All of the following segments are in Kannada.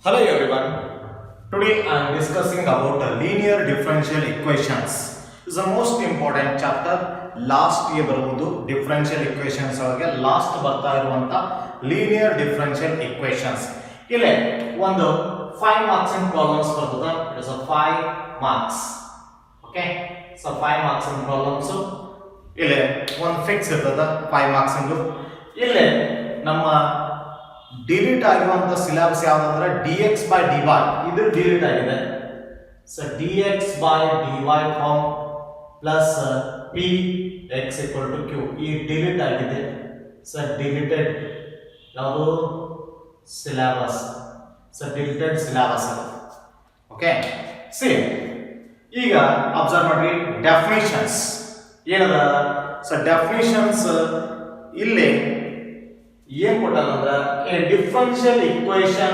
Hello everyone. Today I am discussing about linear differential equations. This is the most important chapter. Last year ಬರುವುದು differential equations ಒಳಗೆ ಲಾಸ್ಟ್ ಬರ್ತಾ ಇರುವಂತ linear differential equations. ಇಲ್ಲಿ ಒಂದು 5 marks in problems ಬರ್ತದೆ. It is a 5 marks. Okay? So 5 marks in problems. ಇಲ್ಲಿ ಒಂದು ಫಿಕ್ಸ್ ಇರ್ತದೆ 5 marks ಇಂದು. ಇಲ್ಲಿ ನಮ್ಮ ಡಿಲೀಟ್ ಆಗಿರುವಂತ ಸಿಲೆಬಸ್ ಯಾವ್ದಂದ್ರೆ dx by dy ಇದು ಡಿಲೀಟ್ ಆಗಿದೆ. So dx by dy form plus p x q ಈ ಡಿಲೀಟ್ ಆಗಿದೆ. ಸೊ ಡಿಲೀಟೆಡ್ ಯಾವುದು syllabus. So deleted syllabus. Okay see ಈಗ ಅಬ್ಸರ್ವ್ ಮಾಡಿ ಡೆಫಿನಿಷನ್ಸ್ ಏನದ. ಸೊ ಡೆಫಿನಿಷನ್ಸ್ ಇಲ್ಲಿ ಏನ್ ಕೊಟ್ಟಾನಂದ್ರೆ a differential equation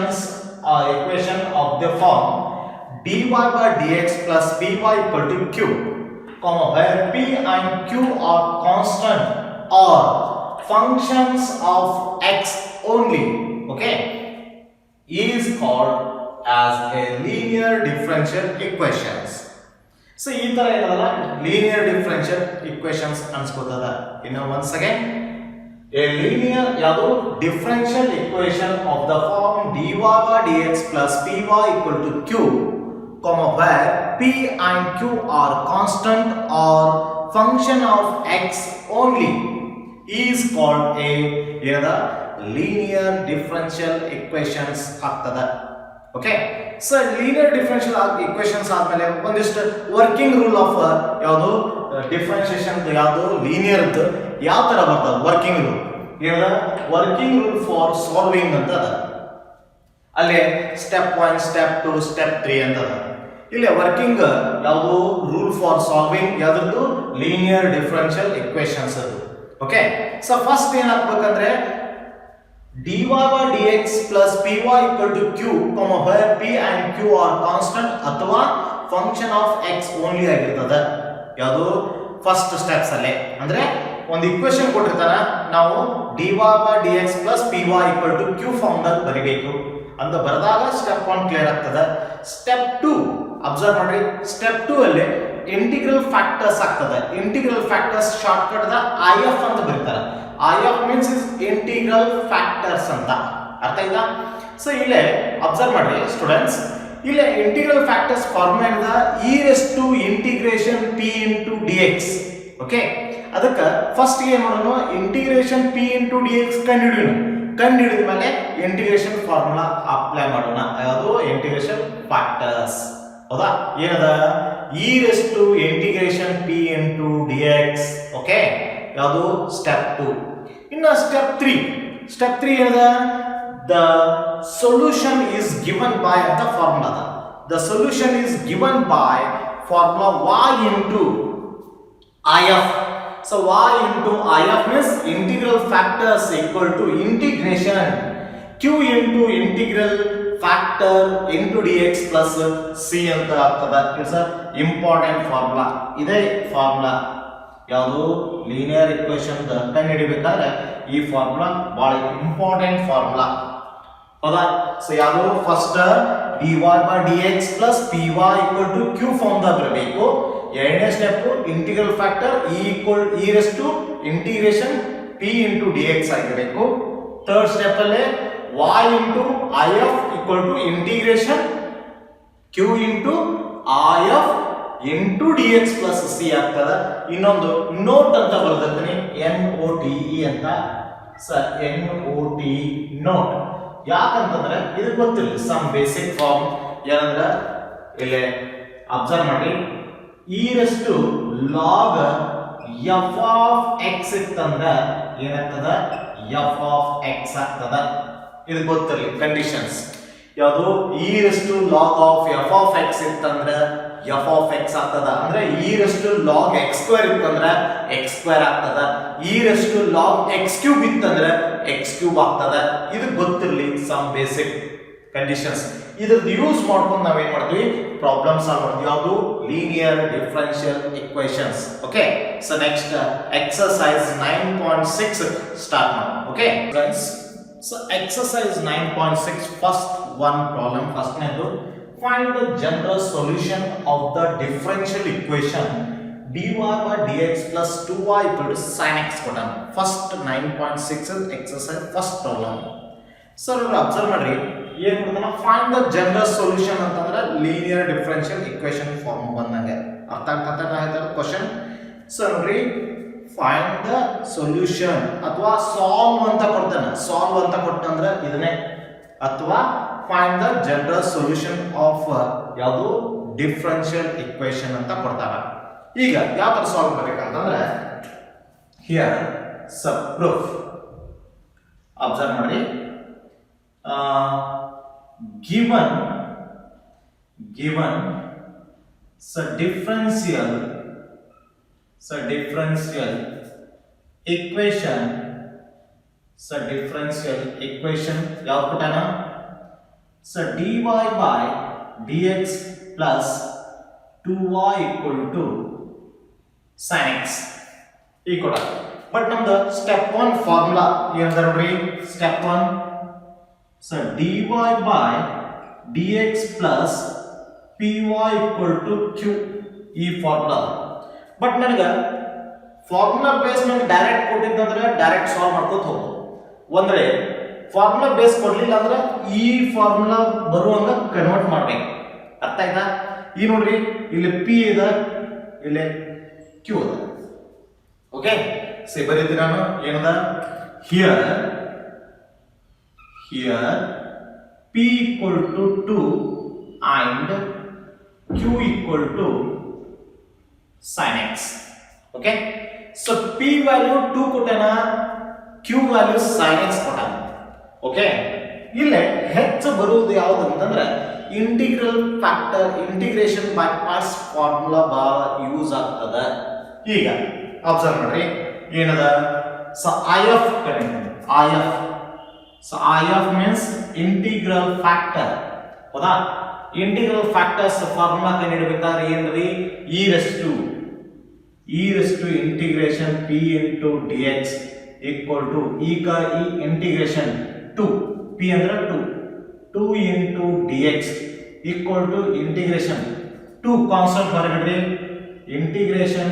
of the form dy by dx plus py equal to q, where p and q are constant or functions of x only, okay, is called as a linear differential equations. So ಈ ತರ ಏನದಲ್ಲ linear differential equations ಅನ್ಸ್ಕೊತದ. ಇನ್ನು once again a linear ಯಾವುದು differential equation of the form dy by dx plus py equal to q, where p and q are constant or function of x only is called a linear differential equations ಆಗ್ತದ. Okay so linear differential equations ಆದ್ಮೇಲೆ ಒಂದಿಷ್ಟು ವರ್ಕಿಂಗ್ ರೂಲ್ ಆಫ್ ಯಾವುದು ಡಿಫರೆನ್ಷಿಯೇಷನ್ ಯಾವುದು ಲೀನಿಯರ್ ಯಾವ ತರ ಬರ್ತದೆ ವರ್ಕಿಂಗ್ ರೂಲ್ ಏನದ ವರ್ಕಿಂಗ್ ರೂಲ್ ಫಾರ್ ಸಾಲ್ವಿಂಗ್ ಅಂತ ಅದ. ಅಲ್ಲಿ ಸ್ಟೆಪ್ 1 ಸ್ಟೆಪ್ 2 ಸ್ಟೆಪ್ 3 ಅಂತ ಅದ. ಇಲ್ಲಿ ವರ್ಕಿಂಗ್ ಯಾವುದು ರೂಲ್ ಫಾರ್ ಸಾಲ್ವಿಂಗ್ ಯಾವ್ದು ಲೀನಿಯರ್ ಡಿಫರೆನ್ಷಿಯಲ್ ಇಕ್ವೇಷನ್ಸ್ ಅದು. ಓಕೆ ಸೊ ಫಸ್ಟ್ ಏನಾಗಬೇಕಂದ್ರೆ dy by dx plus py equal to q, where p and q are constant ಅಥವಾ ಫಂಕ್ಷನ್ ಆಫ್ x only ಆಗಿರ್ತದೆ. ಯಾವುದು ಫಸ್ಟ್ ಸ್ಟೆಪ್ಸ್ ಅಲ್ಲಿ ಅಂದ್ರೆ ಒಂದು ಇಕ್ವೇಶನ್ ಕೊಟ್ಟಿರ್ತಾನ ನಾವು dy by dx plus py equal to q form ನಲ್ಲಿ ಬರಿಬೇಕು ಅಂತ ಬರೆದಾಗ ಸ್ಟೆಪ್ 1 ಕ್ಲಿಯರ್ ಆಗ್ತದೆ. ಸ್ಟೆಪ್ 2 ಅಬ್ಸರ್ವ್ ಮಾಡಿ ಸ್ಟೆಪ್ 2 ಅಲ್ಲಿ ಇಂಟಿಗ್ರಲ್ ಫ್ಯಾಕ್ಟರ್ಸ್ ಆಗ್ತದೆ. ಇಂಟಿಗ್ರಲ್ ಫ್ಯಾಕ್ಟರ್ಸ್ ಶಾರ್ಟ್ ಕಟ್ ದ if ಅಂತ ಬರೀತಾರೆ. if means is integral factors ಅಂತ ಅರ್ಥ ಆಯ್ತಾ. ಸೊ ಇಲ್ಲೇ ಅಬ್ಸರ್ವ್ ಮಾಡಿ ಸ್ಟೂಡೆಂಟ್ಸ್ ಇಲ್ಲೇ ಇಂಟಿಗ್ರಲ್ ಫ್ಯಾಕ್ಟರ್ಸ್ ಫಾರ್ಮ್ ಮಾಡಿದ e raised to integration p into dx. Okay ಅದಕ್ಕೆ ಫಸ್ಟ್ ಏನು ಮಾಡೋಣ ಇಂಟಿಗ್ರೇಷನ್ p into dx ಕಂಡುಹಿಡಿದ ಮೇಲೆ ಇಂಟಿಗ್ರೇಷನ್ ಫಾರ್ಮುಲಾ ಅಪ್ಲೈ ಮಾಡೋಣ. ಯಾವುದು ಇಂಟಿಗ್ರೇಷನ್ ಫ್ಯಾಕ್ಟರ್ಸ್ ಹೌದಾ ಏನದ e raised to integration p into dx. Okay ಯಾವುದು ಸ್ಟೆಪ್ 2. ಇನ್ನು ಸ್ಟೆಪ್ 3 ಏನದ the solution is given by the formula. The solution is given by formula y into if. So y into if means integral factors equal to integration q into integral factor into dx plus c ಅಂತ ಆಗ್ತದೆ. It's a important formula. ಇದೇ ಫಾರ್ಮುಲಾ ಯಾವುದು ಲೀನಿಯರ್ ಇಕ್ವೇಶನ್ ಕಂಡುಹಿಡಿಬೇಕಾದ್ರೆ ಈ ಫಾರ್ಮುಲಾ ಬಹಳ ಇಂಪಾರ್ಟೆಂಟ್ ಫಾರ್ಮುಲಾ ಹೌದಾ. ಸೊ ಯಾವುದು first dy by dx plus py equal to q form ದಾಗ ಬರಬೇಕು. ಎರಡನೇ step integral factor e raised to integration p into dx ಆಗಿರಬೇಕು. ಥರ್ಡ್ ಸ್ಟೆಪ್ ಅಲ್ಲಿ y into if equal to integration q into if into dx plus c ಆಗ್ತದ. ಇನ್ನೊಂದು ನೋಟ್ ಅಂತ ಬರೆದಿರ್ತೀನಿ NOTE ಅಂತ. ಸರ್ NOTE ನೋಟ್ ಯಾಕಂತಂದ್ರೆ ಇದು ಗೊತ್ತಿಲ್ಲ ಸಮ್ ಬೇಸಿಕ್ ಫಾರ್ಮ್ ಏನಂದ್ರೆ ಇಲ್ಲಿ ಅಬ್ಸರ್ವ್ ಮಾಡಿ e raised to log f of x ಇತ್ತಂದ್ರೆ ಏನಾಗ್ತದ f of x ಆಗ್ತದ. ಇದು ಗೊತ್ತಿರಲಿ ಕಂಡೀಷನ್ಸ್ ಯಾವುದು e raised to log of f of x ಇತ್ತಂದ್ರೆ f of x ಆಗ್ತದ. ಅಂದ್ರೆ e raised to log x square ಇತ್ತಂದ್ರೆ x square ಆಗ್ತದ. e raised to log x cube ಇತ್ತಂದ್ರೆ x cube ಆಗ್ತದ. ಇದು ಗೊತ್ತಿರಲಿ ಸಮ್ ಬೇಸಿಕ್ ಕಂಡೀಷನ್ಸ್. ಇದ್ರದ್ದು ಯೂಸ್ ಮಾಡ್ಕೊಂಡು ನಾವೇನ್ ಮಾಡ್ತೀವಿ ಪ್ರಾಬ್ಲಮ್ ಸಾಲ್ವ್ ಮಾಡ್ತೀವಿ. ಯಾವುದು linear differential equations. Okay so next exercise 9.6 start ಮಾಡೋಣ. Okay friends So exercise 9.6 first one problem. Firstನೇದು find the general solution of the differential equation dy by dx plus 2y equal to sin x ಕೊಟ್ಟಾನ. First 9.6 exercise first problem. Sir observe ಮಾಡ್ರಿ ಏನು ಕೊಡ್ತಾನ, find the general solution ಅಂತಂದ್ರೆ linear differential equation ಫಾರ್ಮ್ ಬಂದಂಗೆ ಅರ್ಥ ಆಗ್ತದೆ ನಾ ಹೇಳ್ತಾರೆ ಕ್ವಶನ್. ಸರ್ ನೋಡ್ರಿ find the solution ಅಥವಾ solve ಅಂತ ಕೊಡ್ತಾನೆ. solve ಅಂತ ಕೊಟ್ಟಂದ್ರೆ ಇದನ್ನೇ, ಅಥವಾ find the general solution of ಯಾವುದು differential equation ಅಂತ ಕೊಡ್ತಾರೆ. ಈಗ ಯಾವ ತರ ಸಾಲ್ವ್ ಮಾಡಬೇಕಂತಂದ್ರೆ here sub proof ಅಬ್ಸರ್ವ್ ಮಾಡಿ, given differential equation ಯಾವ ಕೊಟ್ಟಾನ, dy by dx plus 2y equal to sin x ಈ ಕೊಡ. ಬಟ್ ನಮ್ದು ಸ್ಟೆಪ್ 1 ಫಾರ್ಮುಲಾ ಏನದ ನೋಡ್ರಿ, step 1 dy by dx plus py equal to q ಈ ಫಾರ್ಮುಲಾ. ಬಟ್ ನನಗೆ ಫಾರ್ಮುಲಾ ಬೇಸ್ ಮೇಲೆ ಡೈರೆಕ್ಟ್ ಕೊಟ್ಟಿದ್ದಂದ್ರೆ ಡೈರೆಕ್ಟ್ ಸಾಲ್ವ್ ಮಾಡ್ಕೋತ ಹೋಗ್ಬೋದು. ಒಂದ್ರೆ ಫಾರ್ಮುಲಾ ಬೇಸ್ ಕೊಡ್ಲಿಲ್ಲ ಅಂದ್ರೆ ಈ ಫಾರ್ಮುಲಾ ಬರುವಂಗ ಕನ್ವರ್ಟ್ ಮಾಡ್ಬೇಕು. ಅರ್ಥ ಆಯ್ತಾ? ಈ ನೋಡ್ರಿ ಇಲ್ಲಿ ಪಿ ಇದೆ, ಇಲ್ಲಿ ಕ್ಯೂ ಇದೆ. ಓಕೆ, ಸೇ ಬರೀತೀನಿ ನಾನು ಏನದ, here p equal to 2 and q equal to sin x. Okay, so p value 2 ಕೊಟ್ಟನ, q ವ್ಯಾಲ್ಯೂ sin x ಕೊಟ್ಟನ. ಓಕೆ, ಇಲ್ಲೇ ಹೆಚ್ಚು ಬರುವುದು ಯಾವುದು ಅಂತಂದ್ರೆ integral factor, integration by parts formula ಬಹಳ ಯೂಸ್ ಆಗ್ತದೆ. ಈಗ ಅಬ್ಸರ್ವ್ ಮಾಡ್ರಿ ಏನದ, ಸೊ IF ಕರೀತೀವಿ, IF. So IF means integral factor. ಹೌದಾ? ಇಂಟಿಗ್ರಲ್ ಫ್ಯಾಕ್ಟರ್ಸ್ ಫಾರ್ಮುಲಾ ಕಂಡುಹಿಡಿಯಬೇಕಾದ್ರೆ ಏನ್ರಿ, e raised to integration p into dx equal to ಈಗ ಈ ಇಂಟಿಗ್ರೇಷನ್ 2 p ಅಂದ್ರೆ 2 into dx equal to integration 2 constant ಬರಬೇಡ್ರಿ, ಇಂಟಿಗ್ರೇಷನ್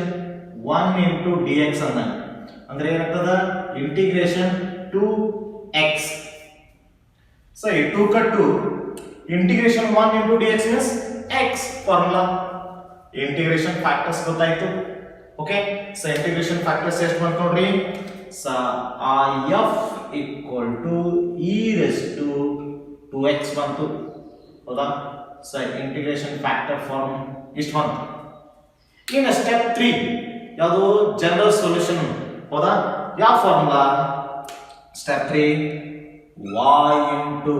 1 into dx ಅಂದ್ರೆ ಏನಾಗ್ತದ, ಇಂಟಿಗ್ರೇಷನ್ 2x. ಸೊ ಈ 2 ಕ 2 integration 1 into dx means x formula. Integration factors ಗೊತ್ತಾಯ್ತು. ಓಕೆ, ಸೊ ಇಂಟಿಗ್ರೇಷನ್ ಫ್ಯಾಕ್ಟರ್ಸ್ ಎಷ್ಟು ಬಂತು ನೋಡ್ರಿ, so IF equal to e raised to 2x ಬಂತು. ಹೌದಾ? ಸೊ ಇಂಟಿಗ್ರೇಷನ್ ಫ್ಯಾಕ್ಟರ್ ಫಾರ್ಮ್ ಇಷ್ಟು ಬಂತು. ಇನ್ನು ಸ್ಟೆಪ್ 3 ಯಾವುದು, ಜನರಲ್ ಸೊಲ್ಯೂಷನ್. ಹೌದಾ? ಯಾವ formula, step 3 y into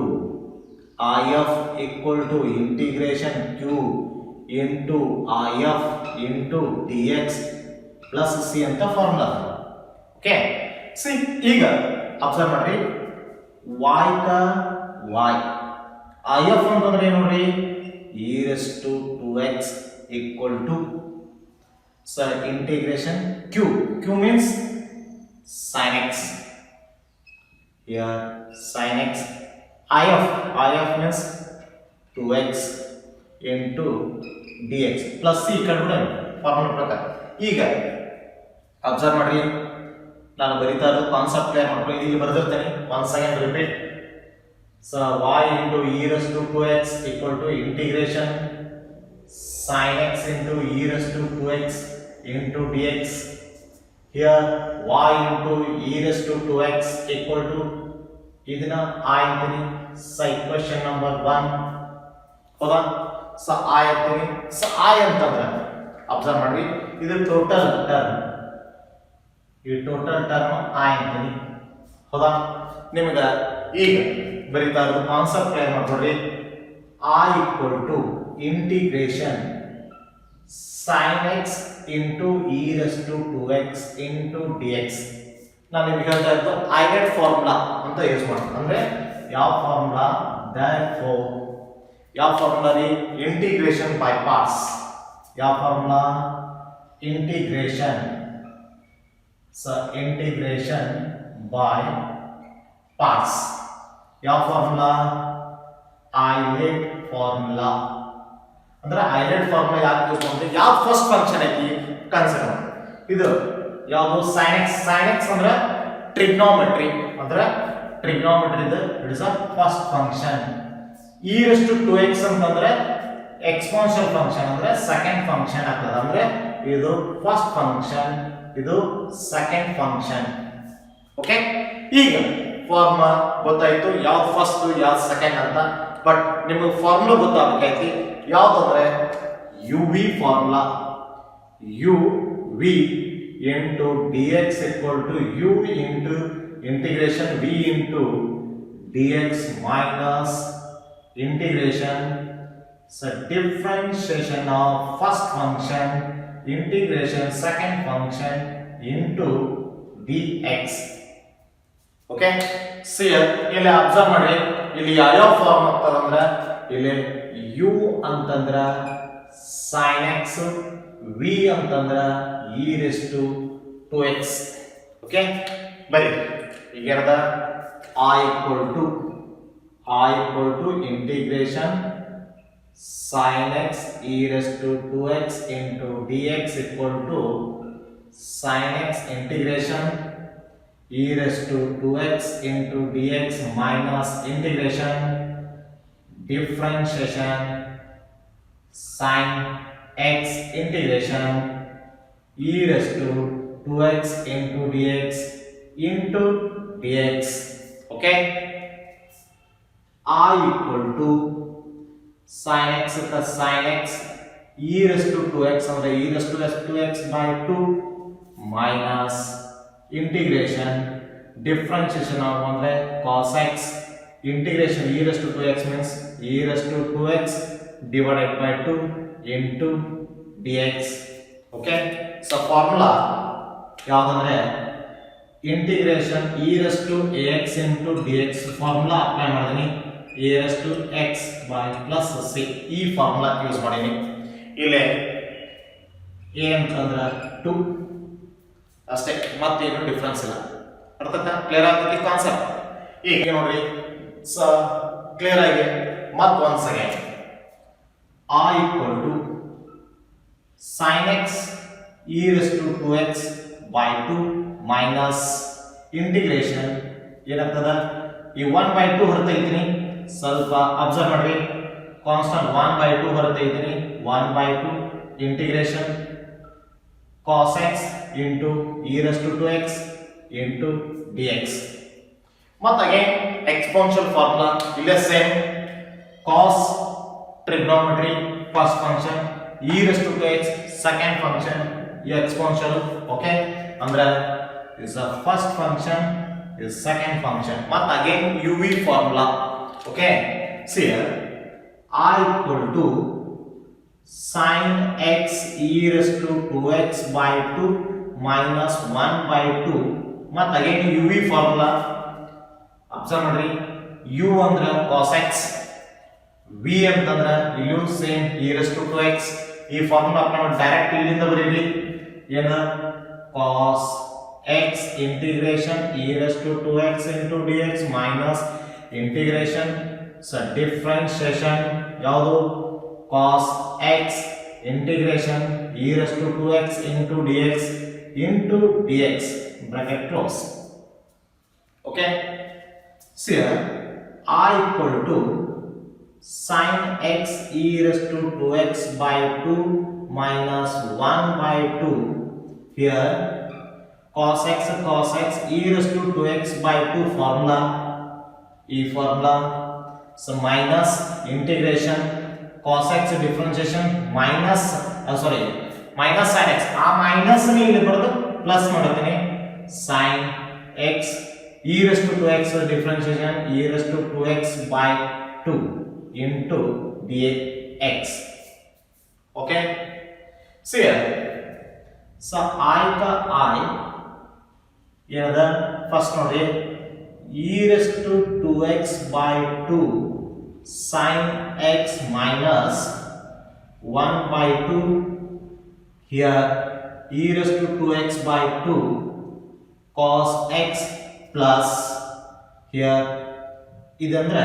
IF equal to integration q into IF into dx plus c ಅಂತ ಫಾರ್ಮುಲಾ. ಓಕೆ, ಸಿ ಈಗ ಅಬ್ಸರ್ವ್ ಮಾಡ್ರಿ, y ಕ y, IF ಅಂತಂದ್ರೆ ಏನು ನೋಡ್ರಿ, e raised to 2x equal to so integration q means sin x. Here sin x, IF means 2x into dx plus c ಕಂಡುಹಿಡಿಯೋಣ ಫಾರ್ಮುಲಾ ಪ್ರಕಾರ. ಈಗ ಅಬ್ಸರ್ವ್ ಮಾಡ್ರಿ, ನಾನು ಬರೀತಾ ಇರೋದು ಕಾನ್ಸೆಪ್ಟ್ ಕ್ಲಿಯರ್ ಮಾಡ್ಕೊಂಡು ಇಲ್ಲಿ ಬರೆದಿರ್ತೇನೆ. 1 second repeat. So y into e raised to 2x equal to integration sin x into e raised to 2x into dx. Here y into e raised to 2x equal to ಇದನ್ನ I ಅಂತೀನಿ. So equation number 1. ಹೌದಾ? ಸೊ I ಅಂತೀನಿ. ಸೊ I ಅಂತಂದ್ರೆ ಅಬ್ಸರ್ವ್ ಮಾಡ್ರಿ, ಇದು ಟೋಟಲ್ ಟರ್ಮ್, ಈ ಟೋಟಲ್ ಟರ್ಮ್ I ಅಂತೀನಿ. ಹೌದಾ? ನಿಮಗೆ ಈಗ ಬರೀತಾ ಇರೋದು ಕಾನ್ಸೆಪ್ಟ್ ಕ್ಲಿಯರ್ ಮಾಡ್ಕೊಳ್ಳಿ. I equal to integration sin x into e raised to 2x into dx. ನಾನು ನಿಮಗೆ ಹೇಳ್ತಾ ಇದ್ದು ಐಡೆಂಟ್ ಫಾರ್ಮುಲಾ ಅಂತ ಯೂಸ್ ಮಾಡಿ. ಅಂದ್ರೆ ಯಾವ ಫಾರ್ಮುಲಾ, therefore ಯಾವ ಫಾರ್ಮುಲಾ ರೀ, ಇಂಟಿಗ್ರೇಷನ್ ಬೈ ಪಾರ್ಟ್ಸ್. ಯಾವ formula, integration. So integration by parts ಯಾವ ಫಾರ್ಮುಲಾ, ಐಲೆಟ್ ಫಾರ್ಮುಲಾ ಅಂದ್ರೆ ಐಲೆಟ್ ಫಾರ್ಮುಲಾ ಯಾಕೆ ಯೂಸ್ ಮಾಡ್ತೀವಿ ಯಾವ್ದು ಫಸ್ಟ್ ಫಂಕ್ಷನ್ ಐತಿ ಕನ್ಸಿಡರ್ ಇದು ಯಾವುದು sin x ಅಂದ್ರೆ ಟ್ರಿಗ್ನೋಮೆಟ್ರಿ ಅಂದ್ರೆ ಟ್ರಿಗ್ನೋಮೆಟ್ರಿ ಇದು it is a first function e⁻²x ಅಂತಂದ್ರೆ ಎಕ್ಸ್ಪೋನೆನ್ಷಿಯಲ್ ಫಂಕ್ಷನ್ ಅಂದ್ರೆ ಸೆಕೆಂಡ್ ಫಂಕ್ಷನ್ ಆಗ್ತದೆ ಅಂದ್ರೆ ಇದು ಫಸ್ಟ್ ಫಂಕ್ಷನ್ ಇದು ಸೆಕೆಂಡ್ ಫಂಕ್ಷನ್ ಓಕೆ ಈಗ ಫಾರ್ಮುಲಾ ಗೊತ್ತಾಯ್ತು ಯಾವ್ದು ಫಸ್ಟ್ ಯಾವ್ದು ಸೆಕೆಂಡ್ ಅಂತ ಬಟ್ ನಿಮಗೆ ಫಾರ್ಮುಲಾ ಗೊತ್ತಾಗಬೇಕೈತಿ ಯಾವ್ದಂದ್ರೆ U V formula U V into D X equal to U into integration V into D X minus integration differentiation of first function integration second function into dx okay see ಇಲ್ಲಿ ಅಬ್ಸರ್ವ್ ಮಾಡಿ ಇಲ್ಲಿ ಯಾವ ಫಾರ್ಮ್ ಆಗ್ತದಂದ್ರೆ ಇಲ್ಲಿ u ಅಂತಂದ್ರ sin x v ಅಂತಂದ್ರ e⁻²x ಓಕೆ ಬರಿ ಈಗ ಇರದ i equal to integration sin x e⁻²x into dx equal to sin x integration e⁻²x into dx minus integration differentiation sin x integration e⁻²x into dx into dx okay I equal to sin x plus sin x e⁻²x ಅಂದ್ರೆ e⁻²x by 2 minus integration differentiation of ಅಂದ್ರೆ cos x integration e⁻²x means e⁻²x divided by 2 into dx okay so formula ಯಾವಂದ್ರೆ integration e⁻² ax into dx formula apply ಮಾಡಿದೀನಿ a⁻x by plus c ಈ ಫಾರ್ಮುಲಾ ಯೂಸ್ ಮಾಡೀನಿ ಇಲ್ಲಿ a ಅಂತಂದ್ರೆ 2 ಅಷ್ಟೇ ಮತ್ತೇನು ಡಿಫರೆನ್ಸ್ ಇಲ್ಲ ಅರ್ಥ ಕ್ಲಿಯರ್ ಆಗ್ತದೆ ಕಾನ್ಸೆಪ್ಟ್ ಈಗ ನೋಡ್ರಿ ಕ್ಲಿಯರ್ ಆಗಿ ಮತ್ತೆ once again I equal to sin x e⁻²x by 2 minus integration ಏನಾಗ್ತದ ಈ 1 by 2 ಹೊರತೈತೀನಿ ಸ್ವಲ್ಪ ಅಬ್ಸರ್ವ್ ಮಾಡ್ರಿ constant 1 by 2 ಹೊರತೈತೀನಿ 1 by 2 integration cos x into e⁻²x into dx ಮತ್ತೆ ಅಗೇನ್ ಎಕ್ಸ್ಪೋನೆನ್ಷಿಯಲ್ ಫಾರ್ಮುಲಾ ಇಲ್ಲೇ same cos trigonometry first function e⁻²x second function exponential okay ಅಂದ್ರೆ is a first function is second function ಮತ್ತೆ again uv formula okay see here I equal to sin x e⁻²x by 2 minus 1 by 2 ಮತ್ತೆ again uv formula ಅಬ್ಸರ್ವ್ ಮಾಡ್ರಿ u ಅಂದ್ರೆ cos x v ಅಂತಂದ್ರೆ ಇಲ್ಲೂ ಸೇಮ್ e⁻²x ಈ ಫಾರ್ಮುಲಾ ಅಪ್ಲೈ ಮಾಡಿ ಡೈರೆಕ್ಟ್ ಇಲ್ಲಿಂದ ಬರೀರಿ ಏನ cos x integration e⁻²x into dx minus integration differentiation ಯಾವುದು cos x integration e⁻²x into dx into dx bracket close okay see here I equal to sin x e⁻²x by 2 minus 1 by 2 here cos x e⁻²x by 2 formula e formula so minus integration cos x differentiation minus minus sin x ಆ ಮೈನಸ್ ನಿ ಇಲ್ಲಿ ಬರೆದು ಪ್ಲಸ್ ಮಾಡ್ತೀನಿ sin x e⁻²x differentiation e⁻²x by 2 into dx okay see here so I ka I ಏನದ ಫಸ್ಟ್ ನೋಡಿ e⁻²x by 2 sin x minus 1 by 2 here e⁻²x by 2 cos x plus here ಇದಂದ್ರೆ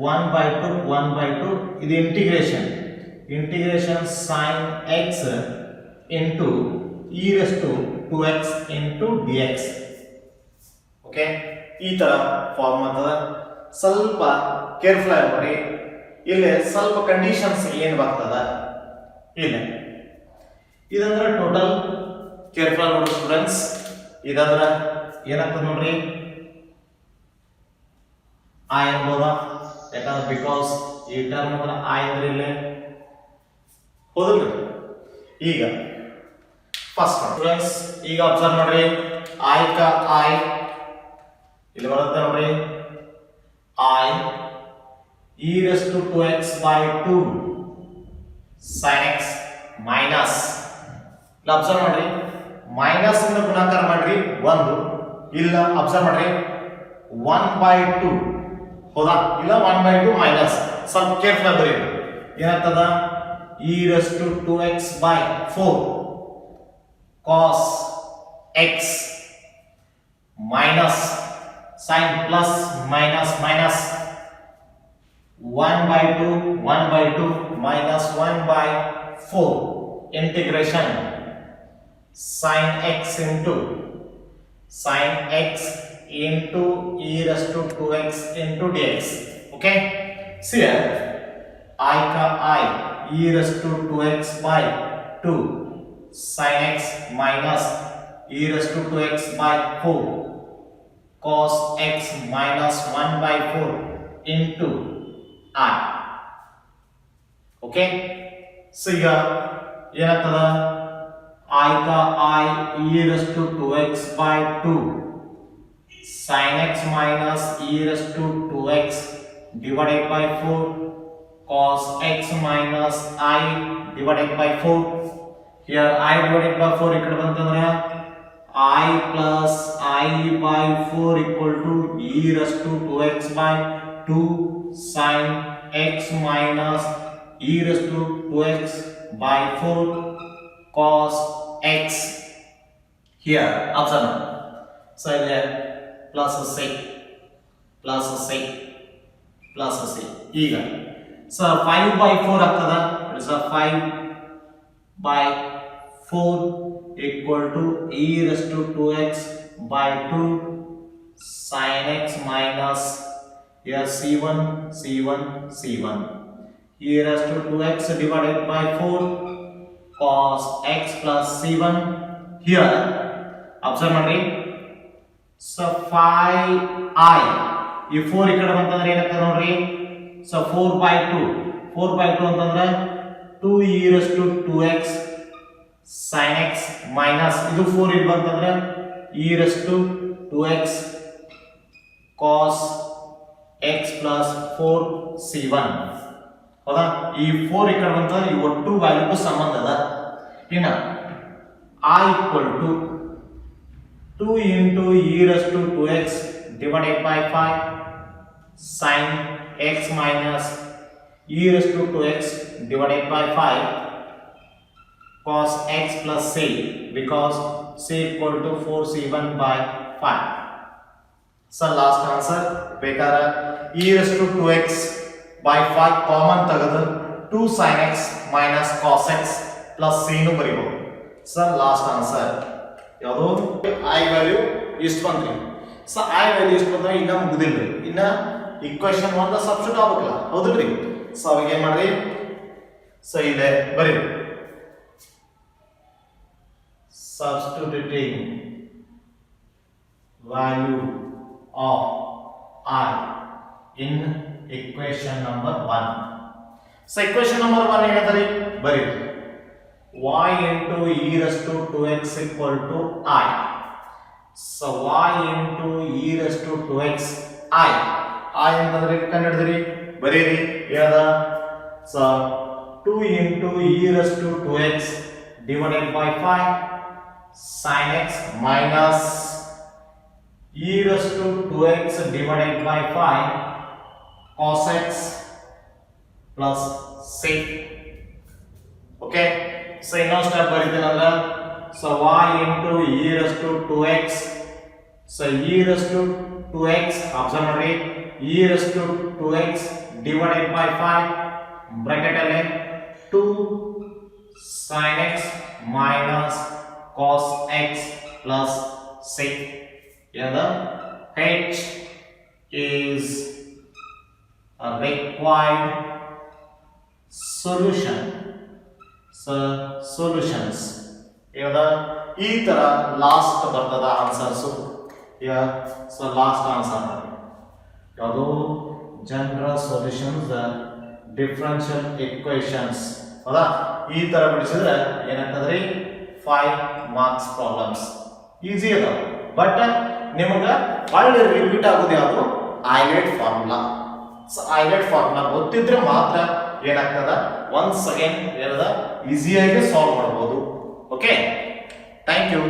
1/2 ಇದು integration sin x into e raised to 2x into dx. Okay, ಈ ತರ ಫಾರ್ಮ್ ಆಗ್ತದ. ಸ್ವಲ್ಪ ಕೇರ್ಫುಲ್ ಆಗಿ ನೋಡಿ, ಇಲ್ಲಿ ಸ್ವಲ್ಪ ಕಂಡೀಷನ್ಸ್ ಏನು ಬರ್ತದ ಇಲ್ಲ ಇದಂದ್ರೆ ಟೋಟಲ್ ಕೇರ್ಫುಲ್ ಆಗಿ ನೋಡಿ ಸ್ಟೂಡೆಂಟ್ಸ್. ಇದಂದ್ರೆ ಏನಾಗ್ತದೆ ನೋಡ್ರಿ, I ಅನ್ಬೋದ, ಯಾಕಂದ್ರೆ ಬಿಕಾಸ್ ಈ ಟರ್ಮ್ ಅಂದ್ರೆ I ಅಂದ್ರೆ ಇಲ್ಲೇ ಹೋದಲ್ರಿ. ಈಗ ಫಸ್ಟ್ ಸ್ಟೂಡೆಂಟ್ಸ್ ಈಗ ಅಬ್ಸರ್ವ್ ಮಾಡ್ರಿ, I का I ಇಲ್ಲಿ ಬರುತ್ತೆ ನೋಡ್ರಿ, I e raised to 2x by 2 sin x minus, ಇಲ್ಲ ಅಬ್ಸರ್ವ್ ಮಾಡ್ರಿ, ಮೈನಸ್ ಇಂದ ಗುಣಾಕಾರ ಮಾಡ್ರಿ 1, ಇಲ್ಲ ಅಬ್ಸರ್ವ್ ಮಾಡ್ರಿ 1/2 ಹೌದಾ, ಇಲ್ಲ 1/2 ಮೈನಸ್. ಸ್ವಲ್ಪ ಕೇರ್ಫುಲ್ ಆಗಿ ಬರೀರಿ, ಏನಾಗ್ತದ e raised to 2x by 4 cos x minus sin plus minus minus 1/2 minus 1/4 integration sin x into e raised to 2x into dx. Okay, see here, I का I e raised to 2x by 2 sin x minus e raised to 2x by 4 cos x minus 1/4 into I. Okay, so ಈಗ ಏನಾಗ್ತದ, I का I e raised to 2x by 2 sin x minus e raised to 2x divided by 4 cos x minus I divided by 4. Here I divided by 4 ikkade bantandre I plus I by 4 equal to e raised to 2x by 2 sin x minus e raised to 2x by 4 cos x. Here observe, so there plus c plus c plus c. ಈಗ so 5/4 ಆಗ್ತದ, it's 5/4 equal to e raised to 2x by 2 sin x minus here c1 e raised to 2x divided by 4 cos x plus c1. Here observe ಮಾಡ್ರಿ, so 5i ಈ 4 ಈ ಕಡೆ ಬಂತಂದ್ರೆ ಏನಾಗ್ತದೆ ನೋಡ್ರಿ, so 4/2 ಅಂತಂದ್ರೆ 2 e raised to 2x sin x minus ಇದು 4 ಇಲ್ಲಿ ಬಂತಂದ್ರೆ e raised to 2x cos x plus 4 c1 ಹೌದಾ. ಈ 4 ಈ ಕಡೆ ಬಂತಂದ್ರೆ ಈ ಒಟ್ಟು ವ್ಯಾಲ್ಯೂಗೂ ಸಂಬಂಧ ಅದ. ಇನ್ನ I equal to 2 into e raised to 2x divided by 5 sin x minus e raised to 2x divided by 5 cos x plus c, because c equal to 4c1 by 5. So last answer ಬೇಕಾದ್ರೆ e raised to 2x by 5 common ತೆಗೆದು 2 sin x minus cos x plus c ನು ಬರೀಬಹುದು. ಸೊ ಲಾಸ್ಟ್ ಆನ್ಸರ್ ಯಾವುದು, I ವ್ಯಾಲ್ಯೂ ಇಷ್ಟು ಬಂದ್ರಿ. ಸೊ I ವ್ಯಾಲ್ಯೂ ಇಷ್ಟು ಬಂದ್ರೆ ಇನ್ನ ಮುಗಿದಿಲ್ರಿ, ಇನ್ನ ಇಕ್ವೇಷನ್ 1 ಸಬ್ಸ್ಟಿಟ್ಯೂಟ್ ಆಗಬೇಕಲ್ಲ, ಹೌದಿಲ್ರಿ. ಸೊ ಅವಾಗ ಏನ್ ಮಾಡ್ರಿ, ಸೊ ಇದೆ ಬರೀ substituting value of I in equation number 1. So equation number 1 ಏನಂತಾರೆ ಬರೀ y into e raised to 2x equal to I. So y into e raised to 2x I ಅಂತಂದ್ರೆ ಕಂಡುಹಿಡಿದ್ರಿ ಬರೀರಿ ಏನದ, so 2 into e raised to 2x divided by 5 sin x minus e raised to 2x divided by 5 cos x plus c. Okay, so ಇನ್ನೊಂದು ಸ್ಟೆಪ್ ಬರೀತೀನಿ ಅಂದ್ರೆ, so y into e raised to 2x so e raised to 2x observe ಮಾಡಿ e raised to 2x divided by 5 bracket ಅಲ್ಲಿ 2 sin x minus cos x plus 6 here h is a required solution. So solutions here ಈ ತರ ಲಾಸ್ಟ್ ಬರ್ತದ ಆನ್ಸರ್ಸ್ ಸೊ ಲಾಸ್ಟ್ ಆನ್ಸರ್ ಯಾವುದು ಜನರಲ್ ಸೊಲ್ಯೂಷನ್ಸ್ ಡಿಫರೆನ್ಷಿಯಲ್ ಇಕ್ವೇಶನ್ಸ್ ಹೌದಾ ಈ ತರ ಬಿಡಿಸಿದ್ರೆ ಏನಾಗ್ತದ್ರಿ 5 ಮಾರ್ಕ್ಸ್ ಪ್ರಾಬ್ಲಮ್ಸ್ ಈಸಿ ಅದ ಬಟ್ ನಿಮಗೆ ಒಳ್ಳೆ ರಿಪೀಟ್ ಆಗೋದು ಯಾವುದು ಐಲೆಟ್ ಫಾರ್ಮುಲಾ ಸೊ ಐಲೆಟ್ ಫಾರ್ಮುಲಾ ಗೊತ್ತಿದ್ರೆ ಮಾತ್ರ ಏನಾಗ್ತದ ಒನ್ಸ್ ಅಗೇನ್ ಏನದ ಈಸಿಯಾಗಿ ಸಾಲ್ವ್ ಮಾಡಬಹುದು ಓಕೆ ಥ್ಯಾಂಕ್ ಯು